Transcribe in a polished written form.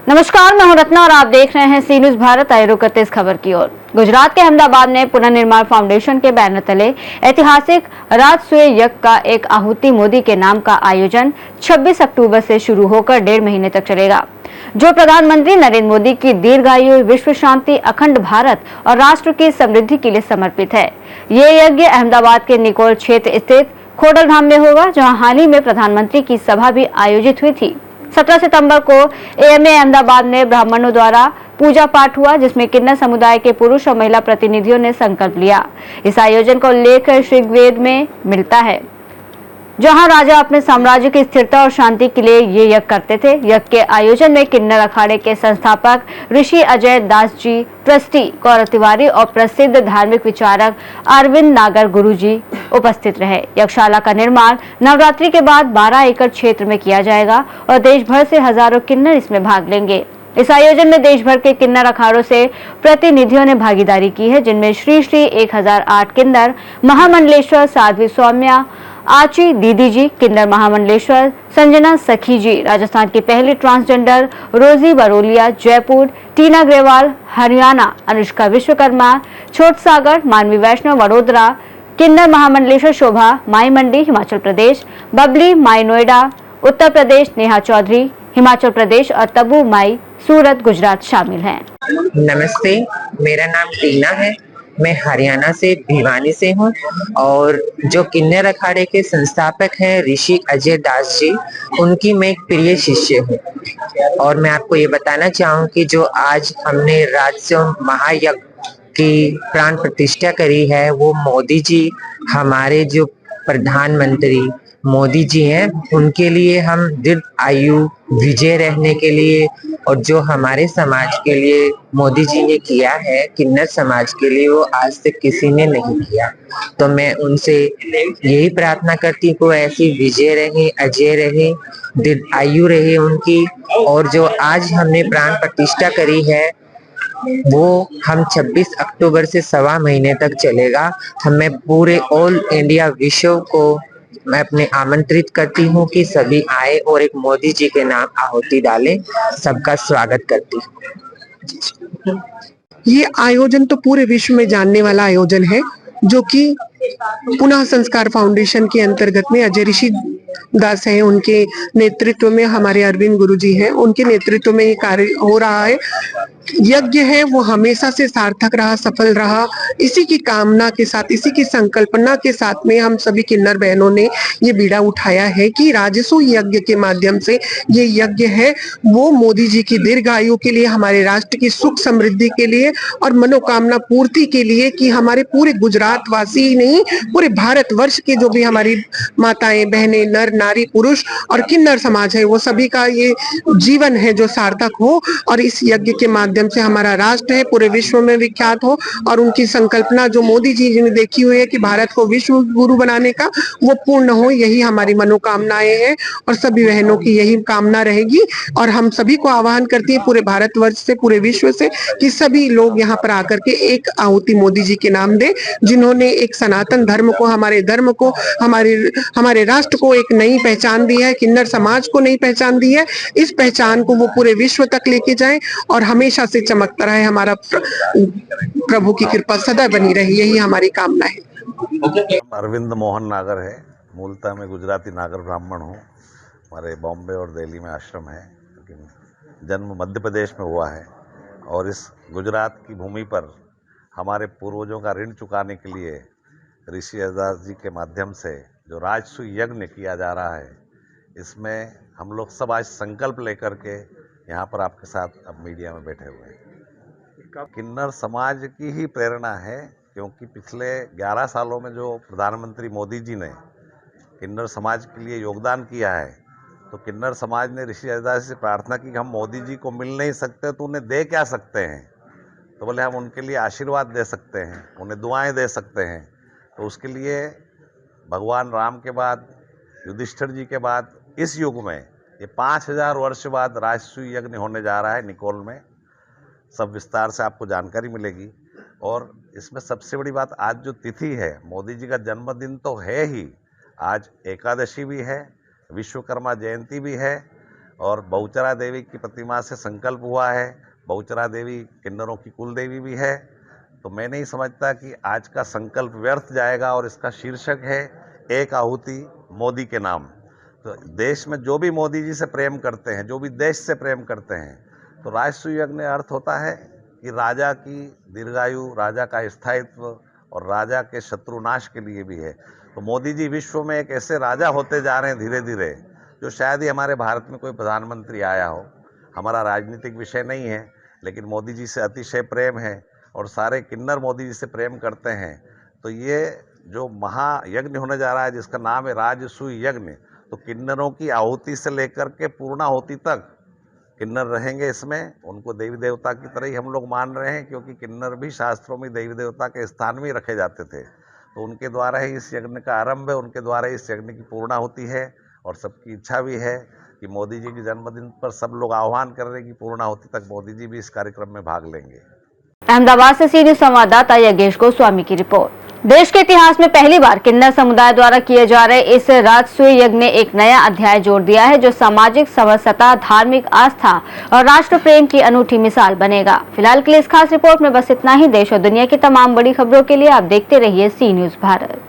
नमस्कार, मैं हूं रत्ना और आप देख रहे हैं सी न्यूज भारत। आए रुक करते इस खबर की ओर। गुजरात के अहमदाबाद में पुनर्निर्माण फाउंडेशन के बैनर तले ऐतिहासिक राजसूय यज्ञ का एक आहुति मोदी के नाम का आयोजन 26 अक्टूबर से शुरू होकर 1.5 महीने तक चलेगा, जो प्रधानमंत्री नरेंद्र मोदी की दीर्घायु, विश्व शांति, अखंड भारत और राष्ट्र की समृद्धि के लिए समर्पित है। ये यज्ञ अहमदाबाद के निकोल क्षेत्र स्थित खोडल धाम में होगा, जहाँ हाल ही में प्रधानमंत्री की सभा भी आयोजित हुई थी। 17 सितंबर को एएमए अहमदाबाद में ब्राह्मणों द्वारा पूजा पाठ हुआ, जिसमें किन्नर समुदाय के पुरुष और महिला प्रतिनिधियों ने संकल्प लिया। इस आयोजन का उल्लेख ऋग्वेद में मिलता है, जहां राजा अपने साम्राज्य की स्थिरता और शांति के लिए ये यज्ञ करते थे। यज्ञ के आयोजन में किन्नर अखाड़े के संस्थापक ऋषि अजय दास जी, ट्रस्टी गौरव तिवारी और प्रसिद्ध धार्मिक विचारक अरविंद नागर गुरु जी उपस्थित रहे। यज्ञशाला का निर्माण नवरात्रि के बाद 12 एकड़ क्षेत्र में किया जाएगा और देश भर से हजारों किन्नर इसमें भाग लेंगे। इस आयोजन में देश भर के किन्नर अखाड़ों से प्रतिनिधियों ने भागीदारी की है, जिनमें श्री श्री 1008 किन्नर महामंडलेश्वर साध्वी सौम्या आची दीदी जी, किन्नर महामंडलेश्वर संजना सखी जी, राजस्थान की पहली ट्रांसजेंडर रोजी बरोलिया जयपुर, टीना ग्रेवाल हरियाणा, अनुष्का विश्वकर्मा छोट सागर, मानवी वैष्णव वडोदरा, किन्नर महामंडलेश्वर शोभा माई मंडी हिमाचल प्रदेश, बबली माई नोएडा उत्तर प्रदेश, नेहा चौधरी हिमाचल प्रदेश और तबू माई सूरत गुजरात शामिल हैं। नमस्ते, मेरा नाम टीना है। मैं हरियाणा से भिवानी से हूँ और जो किन्नर अखाड़े के संस्थापक हैं ऋषि अजय दास जी, उनकी मैं एक प्रिय शिष्य हूँ। और मैं आपको ये बताना चाहूँ कि जो आज हमने राजसूय महायज्ञ की प्राण प्रतिष्ठा करी है, वो मोदी जी, हमारे जो प्रधानमंत्री मोदी जी हैं, उनके लिए हम दीर्घ आयु विजय रहने के लिए और जो हमारे समाज के लिए मोदी जी ने किया है, किन्नर समाज के लिए, वो आज तक किसी ने नहीं किया। तो मैं उनसे यही प्रार्थना करती हूँ कि ऐसी विजय रहे, अजय रहे, दीर्घ आयु रहे उनकी। और जो आज हमने प्राण प्रतिष्ठा करी है, वो हम 26 अक्टूबर से 1.25 महीने तक चलेगा। हमें पूरे ऑल इंडिया विश्व को मैं अपने आमंत्रित करती हूँ कि सभी आए और एक मोदी जी के नाम आहुति डालें। सबका स्वागत करती हूँ। ये आयोजन तो पूरे विश्व में जानने वाला आयोजन है, जो कि पुनः संस्कार फाउंडेशन के अंतर्गत में अजय ऋषि दास है, उनके नेतृत्व में हमारे अरविंद गुरु जी हैं, उनके नेतृत्व में ये कार्य हो रहा है। यज्ञ है वो हमेशा से सार्थक रहा, सफल रहा। इसी की कामना के साथ, इसी की संकल्पना के साथ में हम सभी किन्नर बहनों ने ये बीड़ा उठाया है कि राजसूय यज्ञ के माध्यम से ये यज्ञ है वो मोदी जी की दीर्घायु के लिए, हमारे राष्ट्र की सुख समृद्धि के लिए और मनोकामना पूर्ति के लिए, कि हमारे पूरे गुजरात वासी ही नहीं, पूरे भारतवर्ष के जो भी हमारी माताएं, बहनें, नर नारी, पुरुष और किन्नर समाज है, वो सभी का ये जीवन है जो सार्थक हो और इस यज्ञ के माध्यम से हमारा राष्ट्र है पूरे विश्व में विख्यात हो। और उनकी संकल्पना जो मोदी जी ने देखी हुई है कि भारत को विश्व गुरु बनाने का, वो पूर्ण हो, यही हमारी मनोकामनाएं हैं और सभी बहनों की यही कामना रहेगी। और हम सभी को आह्वान करती है पूरे भारतवर्ष से, पूरे विश्व से, कि सभी लोग यहाँ पर आकर के एक आहुति मोदी जी के नाम दे, जिन्होंने एक सनातन धर्म को, हमारे धर्म को, हमारे राष्ट्र को एक नई पहचान दी है, किन्नर समाज को नई पहचान दी है। इस पहचान को वो पूरे विश्व तक लेके जाए और हमेशा से चमकता रहे। हमारा प्रभु की कृपा सदा बनी रही, यही हमारी कामना है। अरविंद मोहन नागर है। मूलतः मैं गुजराती नागर ब्राह्मण हूँ। हमारे बॉम्बे और दिल्ली में आश्रम है, लेकिन जन्म मध्य प्रदेश में हुआ है। और इस गुजरात की भूमि पर हमारे पूर्वजों का ऋण चुकाने के लिए ऋषि अजदास जी के माध्यम से जो राजसूय यज्ञ किया जा रहा है, इसमें हम लोग सब आज संकल्प लेकर के यहाँ पर आपके साथ अब मीडिया में बैठे हुए हैं। किन्नर समाज की ही प्रेरणा है, क्योंकि पिछले 11 सालों में जो प्रधानमंत्री मोदी जी ने किन्नर समाज के लिए योगदान किया है, तो किन्नर समाज ने ऋषि अजदास से प्रार्थना की कि हम मोदी जी को मिल नहीं सकते तो उन्हें दे क्या सकते हैं। तो बोले हम उनके लिए आशीर्वाद दे सकते हैं, उन्हें दुआएं दे सकते हैं। तो उसके लिए भगवान राम के बाद, युधिष्ठिर जी के बाद, इस युग में ये 5000 वर्ष बाद राजसूय यज्ञ होने जा रहा है निकोल में। सब विस्तार से आपको जानकारी मिलेगी। और इसमें सबसे बड़ी बात, आज जो तिथि है, मोदी जी का जन्मदिन तो है ही, आज एकादशी भी है, विश्वकर्मा जयंती भी है और बहुचरा देवी की प्रतिमा से संकल्प हुआ है। बहुचरा देवी किन्नरों की कुल देवी भी है। तो मैं नहीं समझता कि आज का संकल्प व्यर्थ जाएगा। और इसका शीर्षक है एक आहुति मोदी के नाम। तो देश में जो भी मोदी जी से प्रेम करते हैं, जो भी देश से प्रेम करते हैं, तो राजसूय यज्ञ अर्थ होता है कि राजा की दीर्घायु, राजा का स्थायित्व और राजा के शत्रुनाश के लिए भी है। तो मोदी जी विश्व में एक ऐसे राजा होते जा रहे हैं धीरे धीरे, जो शायद ही हमारे भारत में कोई प्रधानमंत्री आया हो। हमारा राजनीतिक विषय नहीं है, लेकिन मोदी जी से अतिशय प्रेम है और सारे किन्नर मोदी जी से प्रेम करते हैं। तो ये जो महायज्ञ होने जा रहा है, जिसका नाम है राजसूय यज्ञ, तो किन्नरों की आहुति से लेकर के पूर्णाहुति तक किन्नर रहेंगे इसमें। उनको देवी देवता की तरह ही हम लोग मान रहे हैं, क्योंकि किन्नर भी शास्त्रों में देवी देवता के स्थान में रखे जाते थे। तो उनके द्वारा ही इस यज्ञ का आरंभ है, उनके द्वारा इस यज्ञ की पूर्णाहुति है। और सबकी इच्छा भी है कि मोदी जी के जन्मदिन पर सब लोग आह्वान कर रहे हैं कि पूर्णाहुति तक मोदी जी भी इस कार्यक्रम में भाग लेंगे। अहमदाबाद से सीनियर संवाददाता योगेश गोस्वामी की रिपोर्ट। देश के इतिहास में पहली बार किन्नर समुदाय द्वारा किए जा रहे इस राजसूय यज्ञ ने एक नया अध्याय जोड़ दिया है, जो सामाजिक समरसता, धार्मिक आस्था और राष्ट्र प्रेम की अनूठी मिसाल बनेगा। फिलहाल के लिए इस खास रिपोर्ट में बस इतना ही। देश और दुनिया की तमाम बड़ी खबरों के लिए आप देखते रहिए सी न्यूज़ भारत।